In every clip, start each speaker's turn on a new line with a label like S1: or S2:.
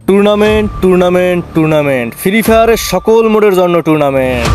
S1: Tournament tournament tournament free ফায়ারের সকল মোডের জন্য টুর্নামেন্ট।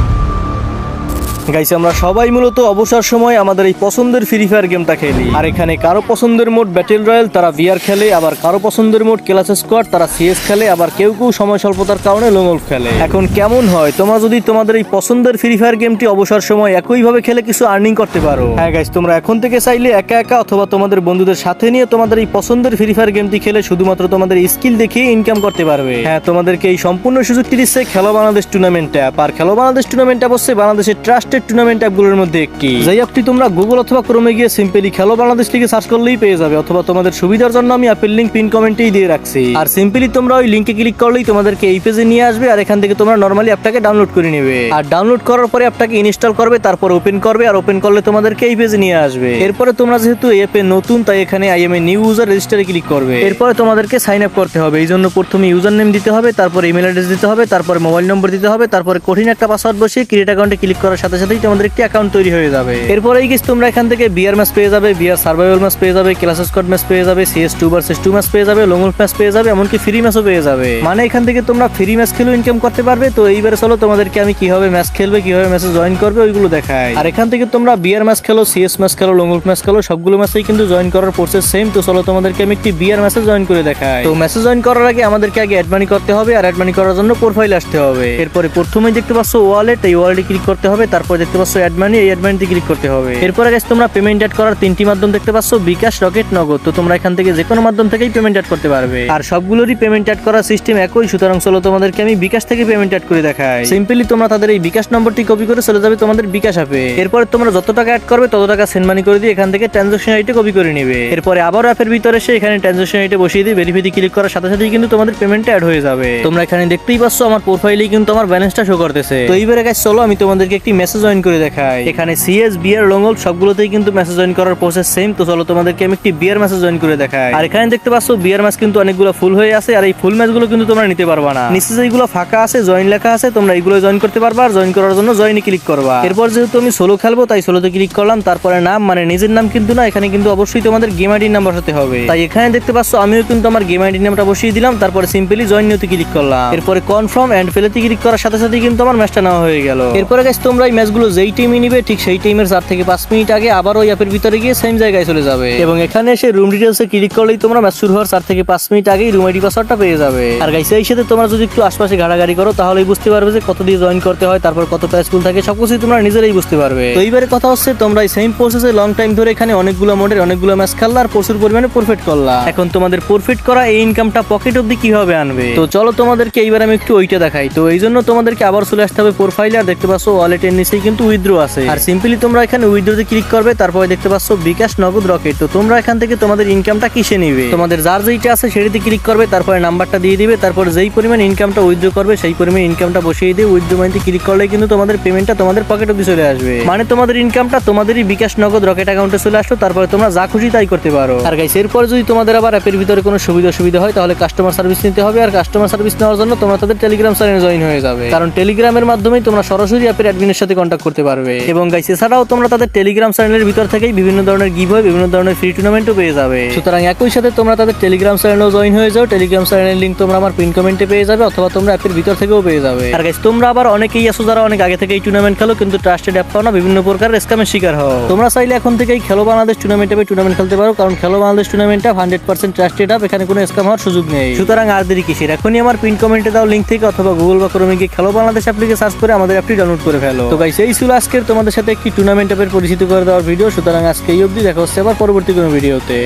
S1: গাইস, আমরা সবাই মূলত অবসর সময় আমাদের এই পছন্দের ফ্রি ফায়ার গেমটা খেলি। আর এখানে কারো পছন্দের মোড ব্যাটেল রয়্যাল, তারা ভিআর খেলে, আবার কারো পছন্দের মোড ক্লাস স্কোয়াড, তারা সিএস খেলে, আবার কেউ কেউ সময় স্বল্পতার কারণে লং ওল্ফ খেলে। এখন কেমন হয় তোমরা যদি তোমাদের এই পছন্দের ফ্রি ফায়ার গেমটি অবসর সময় একইভাবে খেলে কিছু আর্নিং করতে পারো? হ্যাঁ গাইস, তোমরা এখন থেকে চাইলে একা একা অথবা তোমাদের বন্ধুদের সাথে নিয়ে তোমাদের এই পছন্দের ফ্রি ফায়ার গেমটি খেলে শুধুমাত্র তোমাদের স্কিল দেখিয়ে ইনকাম করতে পারবে। হ্যাঁ, তোমাদেরকে এই সম্পূর্ণ সুযোগটি দিচ্ছে খেলো বাংলাদেশ টুর্নামেন্ট অ্যাপ। আর খেলো বাংলাদেশ টুর্নামেন্ট অ্যাপ হচ্ছে বাংলাদেশের ট্রাস্টেড টুর্নামেন্ট অ্যাপগুলোর মধ্যে একটি। যেই অ্যাপটি তোমরা গুগল অথবা ক্রোমে গিয়ে সিম্পলি খেলো বাংলাদেশ লিখে সার্চ করলেই পেয়ে যাবে, অথবা তোমাদের সুবিধার জন্য আমি অ্যাপের লিংক পিন কমেন্টেই দিয়ে রাখছি। আর সিম্পলি তোমরা ওই লিংকে ক্লিক করলেই তোমাদেরকে এই পেজে নিয়ে আসবে। আর এখান থেকে তোমরা নরমালি অ্যাপটাকে ডাউনলোড করে নেবে। আর ডাউনলোড করার পরে অ্যাপটাকে ইনস্টল করবে, তারপর ওপেন করবে। আর ওপেন করলে তোমাদেরকে এই পেজে নিয়ে আসবে। এরপরে তোমরা যেহেতু এই অ্যাপে নতুন, তাই এখানে I M a new user রেজিস্টারে ক্লিক করবে। এরপরে তোমাদেরকে সাইন আপ করতে হবে। এই জন্য প্রথমে ইউজার নেম দিতে হবে, তারপর ইমেল অ্যাড্রেস দিতে হবে, তারপরে মোবাইল নম্বর দিতে হবে, তারপরে কঠিন একটা পাসওয়ার্ড বসিয়ে ক্রিয়েট অ্যাকাউন্টে ক্লিক করার সাথে সাথেই তোমাদের একটি অ্যাকাউন্ট তৈরি হয়ে যাবে। এরপরেই গেছ তোমরা এখান থেকে বিআর ম্যাচ পেয়ে যাবে, বিআর সার্ভাইভাল ম্যাচ পেয়ে যাবে, ক্লাস স্কোয়াড ম্যাচ পেয়ে যাবে, সিএস 2 ভার্সেস 2 ম্যাচ পেয়ে যাবে, লং ওল্ফ ম্যাচ পেয়ে যাবে, এমনকি ফ্রি ম্যাচও পেয়ে যাবে। মানে এখান থেকে তোমরা ফ্রি ম্যাচ খেলেও ইনকাম করতে পারবে। তো এইবারে চলো তোমাদেরকে আমি কিভাবে ম্যাচ খেলবে, কিভাবে ম্যাচে জয়েন করবে ওইগুলো দেখাই। আর এখান থেকে তোমরা বিআর ম্যাচ খেলো, সিএস ম্যাচ খেলো, লং ওল্ফ ম্যাচ খেলো, সবগুলো ম্যাচেই কিন্তু জয়েন করার প্রসেস সেম। তো চলো তোমাদেরকে আমি একটি বিআর ম্যাচে জয়েন করে দেখাই। তো ম্যাচে জয়েন করার আগে আমাদেরকে আগে অ্যাড মানি করতে হবে। আর অ্যাড মানি করার জন্য প্রোফাইল আসতে হবে। এরপরে প্রথমেই দেখতে পাচ্ছ ওয়ালেট, এই ওয়ালেটে ক্লিক করতে হবে। তারপর দেখতে পাচ্ছ অ্যাড মানি, এই অ্যাড মানিতে ক্লিক করতে হবে। এরপরে গাইস তোমরা পেমেন্ট অ্যাড করার তিনটি মাধ্যম দেখতে পাচ্ছ, বিকাশ, রকেট, নগদ। তো তোমরা এখান থেকে যে কোনো মাধ্যম থেকেই পেমেন্ট অ্যাড করতে পারবে। আর সবগুলোরই পেমেন্ট অ্যাড করার সিস্টেম একই। সুতরাং চলো তোমাদেরকে আমি বিকাশ থেকে পেমেন্ট অ্যাড করে দেখাই। সিম্পলি তোমরা তাদের এই বিকাশ নম্বরটি কপি করে চলে যাবে তোমাদের বিকাশ অ্যাপে। এরপরে তোমরা যত টাকা অ্যাড করবে তত টাকা সেন্ড মানি করে দিয়ে এখান থেকে ট্রানজাকশন আইডি কপি করে নিবে। এরপরে আবার অ্যাপের ভিতরে এসে এখানে ট্রানজাকশন আইডি বসিয়ে দিয়ে ভেরিফাইতে ক্লিক করার সাথে সাথেই কিন্তু তোমাদের পেমেন্টটা অ্যাড হয়ে যাবে। তোমরা এখানে দেখতেই পাচ্ছ আমার প্রোফাইলেই কিন্তু আমার ব্যালেন্সটা শো করতেছে। তো এইবারে গাইস চলো আমি তোমাদেরকে একটি মেসেজ জয়েন করে দেখাই। এখানে সিএস, বিআর, লং ওল্ফ সবগুলোতেই কিন্তু মেসেজ জয়েন করার প্রসেস সেম। তো চলো তোমাদেরকে আমি একটি বিআর ম্যাচে জয়েন করে দেখাই। আর এখানে দেখতে পাচ্ছ বিআর ম্যাচ কিন্তু অনেকগুলো ফুল হয়ে আছে। আর এই ফুল ম্যাচগুলো কিন্তু তোমরা নিতে পারবা না। নিচে যেগুলো ফাঁকা আছে জয়েন লেখা আছে, তোমরা এইগুলো জয়েন করতে পারবা। আর জয়েন করার জন্য জয়েনে ক্লিক করবা। এরপর যেহেতু আমি সোলো খেলবো তাই সোলোতে ক্লিক করলাম। তারপরে নাম, মানে নিজের নাম কিন্তু না, এখানে কিন্তু অবশ্যই তোমাদের গেম আইডি নাম বসাতে হবে। তাই এখানে দেখতে পাচ্ছ আমিও কিন্তু আমার গেম আইডি নামটা বসিয়ে দিলাম। তারপরে সিম্পলি জয়েন নিতে ক্লিক করলাম। এরপরে কনফার্ম এন্ড ফেলেতে ক্লিক করার সাথে সাথে কিন্তু আমার ম্যাচটা নেওয়া হয়ে গেল। এরপরে গাইস তোমরা এই ম্যাচগুলো যেই টিমই নিবে ঠিক সেই টিমের 4 থেকে 5 মিনিট আগে আবার ওই অ্যাপের ভিতরে গিয়ে সেম জায়গায় চলে যাবে। এবং এখানে এসে রুম ডিটেইলসে ক্লিক করলেই তোমরা ম্যাচ শুরু হওয়ার 4 থেকে 5 মিনিট আগেই রুম আইডি পাসওয়ার্ডটা পেয়ে যাবে। আর গাইস এই সাথে তোমরা যদি একটু আশপাশে ঘাটাঘাটি করো তাহলেই বুঝতে পারবে যে কত দিয়ে জয়েন করতে হয়, তারপর কত প্রাইস পুল থাকে, সবকিছু তোমরা নিজেরাই বুঝতে পারবে। তো এইবারে কথা হচ্ছে তোমরা এই সেম প্রসেসে লং টাইম ধরে এখানে অনেকগুলো মোডের অনেকগুলো ম্যাচ খেললা আর প্রচুর পরিমাণে প্রফিট করলা। এখন তোমাদের প্রফিট করা এই ইনকামটা পকেট অবধি কিভাবে আনবে? তো চলো তোমাদেরকে এইবার আমি একটু ওইটা দেখাই। তো এই জন্য তোমাদেরকে আবার চলে আসতে হবে প্রোফাইলে। আর দেখতে পাচ্ছ ওয়ালেটের নিচেই কিন্তু উইথড্র আছে। আর সিম্পলি তোমরা এখানে উইথড্রোতে ক্লিক করবে। তারপরে দেখতে পাচ্ছ বিকাশ, নগদ, রকেট। তো তোমরা এখান থেকে তোমাদের ইনকামটা কিসে নিবে? তোমাদের যার যেইটা আছে সেটাতে ক্লিক করবে, তারপরে নাম্বারটা দিয়ে দিবে, তারপর যেই পরিমাণ ইনকামটা উইথড্র করবে সেই পরিমাণ ইনকামটা বসিয়ে দিয়ে উইথড্র মানিতে ক্লিক করলে কিন্তু তোমাদের পেমেন্টটা তোমাদের পকেট অবধি চলে আসবে। মানে তোমাদের ইনকামটা তোমাদেরই বিকাশ, নগদ, রকেট অ্যাকাউন্টে চলে আসলো। তারপরে তোমরা যা খুশি তাই করতে পারো। আর গাইস এরপর যদি তোমাদের আবার অ্যাপের ভিতরে কোনো সুবিধা হয় তাহলে কাস্টমার সার্ভিস নিতে হবে। আর কাস্টমার সার্ভিস নেওয়ার জন্য তোমরা তাদের টেলিগ্রাম চ্যানেলে জয়েন হয়ে যাবে, কারণ টেলিগ্রামের মাধ্যমেই তোমরা সরাসরি অ্যাপের অ্যাডমিনের সাথে কন্ট্যাক্ট করতে পারবে। এবং গাইস এছাড়াও তোমরা তাদের টেলিগ্রাম চ্যানেলের ভিতর থেকেই বিভিন্ন ধরনের গিভওয়ে, বিভিন্ন ধরনের ফ্রি টুর্নামেন্টও পেয়ে যাবে। সুতরাং একই সাথে তোমরা তাদের টেলিগ্রাম চ্যানেলেও জয়েন হয়ে যাও। টেলিগ্রাম চ্যানেলের লিংক তোমরা আমার পিন কমেন্টে পেয়ে যাবে, অথবা তোমরা অ্যাপের ভিতর থেকেও পেয়ে যাবে। আর গাইস তোমরা আবার অনেকেই আছো যারা অনেক আগে থেকে এই টুর্নামেন্ট খেলো কিন্তু ট্রাস্টেড অ্যাপ পাও না, বিভিন্ন প্রকার স্ক্যামের শিকার হও। তোমরা চাইলে এখন থেকেই খেলো বাংলাদেশ টুর্নামেন্টে টুর্নামেন্ট খেলতে পারো, কারণ খেলো বাংলাদেশ টুর্নামেন্টটা 100% ট্রাস্টেড অ্যাপ, এখানে কোনো স্ক্যাম হওয়ার সুযোগ নেই। সুতরাং আর দেরি কিসের, এখনই আমার পিন কমেন্টে দাও লিংক থেকে, অথবা গুগল বা ক্রোমে গিয়ে খেলো বাংলাদেশ অ্যাপটিকে সার্চ করে আমাদের অ্যাপটি ডাউনলোড করে ফেলো। তো গাইস এই ছিল আজকের তোমাদের সাথে একটি টুর্নামেন্ট অ্যাপের পরিচিত করে দেওয়ার ভিডিও। সুতরাং আজকে এই অবধি, দেখা হচ্ছে আবার পরবর্তী কোনো ভিডিওতে।